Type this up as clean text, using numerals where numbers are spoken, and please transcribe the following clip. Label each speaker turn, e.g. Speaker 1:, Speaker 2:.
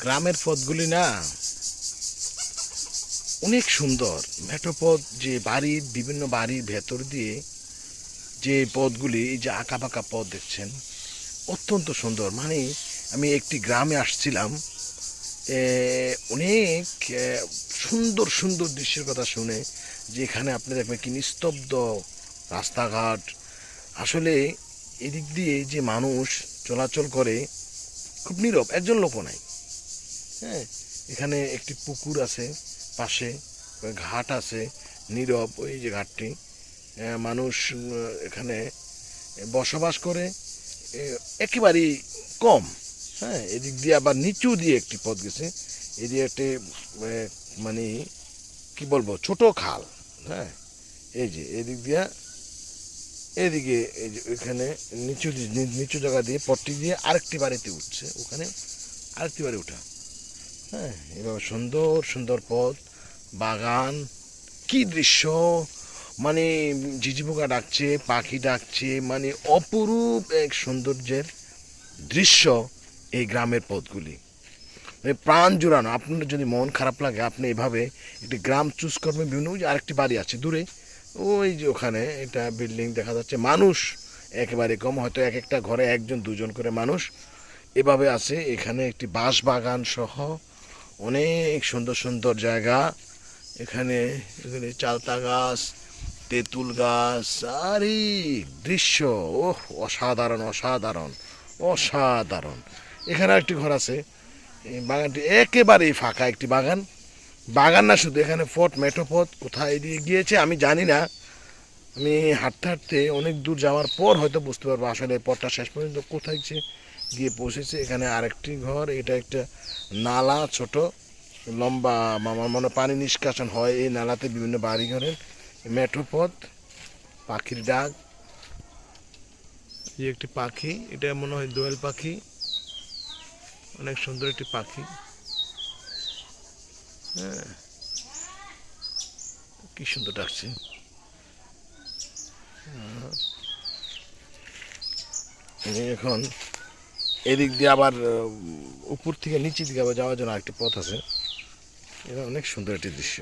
Speaker 1: গ্রামের পথগুলি না অনেক সুন্দর। মেঠো পথ, যে বাড়ির বিভিন্ন বাড়ির ভেতর দিয়ে যে পথগুলি, এই যে আঁকা বাঁকা পথ দেখছেন, অত্যন্ত সুন্দর। মানে আমি একটি গ্রামে আসছিলাম, অনেক সুন্দর সুন্দর দৃশ্যের কথা শুনে, যে এখানে আপনি দেখবেন কি নিস্তব্ধ রাস্তাঘাট। আসলে এদিক দিয়ে যে মানুষ চলাচল করে খুব নীরব, একজন লোকও নাই। হ্যাঁ, এখানে একটি পুকুর আছে পাশে, ঘাট আছে, নীরব ওই যে ঘাটটি। মানুষ এখানে বসবাস করে একেবারেই কম। হ্যাঁ, এদিক দিয়ে আবার নিচু দিয়ে একটি পথ গেছে, এদিকে একটি মানে কি বলবো, ছোট খাল। হ্যাঁ, এই যে এদিক দিয়া, এদিকে এই যে ওইখানে নিচু নিচু জায়গা দিয়ে পথটি দিয়ে আরেকটি বাড়িতে উঠছে, ওখানে আরেকটি বাড়ি উঠা। হ্যাঁ, এভাবে সুন্দর সুন্দর পথ, বাগান, কি দৃশ্য! মানে ঝিঝি পোকা ডাকছে, পাখি ডাকছে, মানে অপরূপ এক সৌন্দর্যের দৃশ্য এই গ্রামের পথগুলি। মানে প্রাণ জুড়ানো। আপনার যদি মন খারাপ লাগে, আপনি এভাবে একটি গ্রাম চুজ করবেন। বিভিন্ন যে আরেকটি বাড়ি আছে দূরে, ওই যে ওখানে এটা বিল্ডিং দেখা যাচ্ছে, মানুষ একেবারে কম, হয়তো এক একটা ঘরে একজন দুজন করে মানুষ এভাবে আছে। এখানে একটি বাঁশ বাগান সহ অনেক সুন্দর সুন্দর জায়গা। এখানে এখানে চালতা গাছ, তেঁতুল গাছ, আর এই দৃশ্য, ওহ, অসাধারণ অসাধারণ অসাধারণ। এখানে একটি ঘর আছে, এই বাগানটি একেবারেই ফাঁকা একটি বাগান। বাগান না শুধু, এখানে পথ, মেঠো পথ কোথায় দিয়ে গিয়েছে আমি জানি না। আমি হাঁটতে হাঁটতে অনেক দূর যাওয়ার পর হয়তো বুঝতে পারবো আসলে পথটা শেষ পর্যন্ত কোথায় গিয়ে পৌঁছেছে। এখানে আরেকটি ঘর, এটা একটা নালা, ছোট লম্বা, আমার মনে পানি নিষ্কাশন হয় এই নালাতে, বিভিন্ন বাড়ি ঘরের মেঠো পথ, পাখির ডাক। এই একটি পাখি, এটা মনে হয় দোয়েল পাখি, অনেক সুন্দর একটি পাখি। হ্যাঁ, কি সুন্দর ডাকছে। এখন এদিক দিয়ে আবার উপর থেকে নিচের দিকে আবার যাওয়ার জন্য আরেকটি পথ আছে। এটা অনেক সুন্দর একটি দৃশ্য।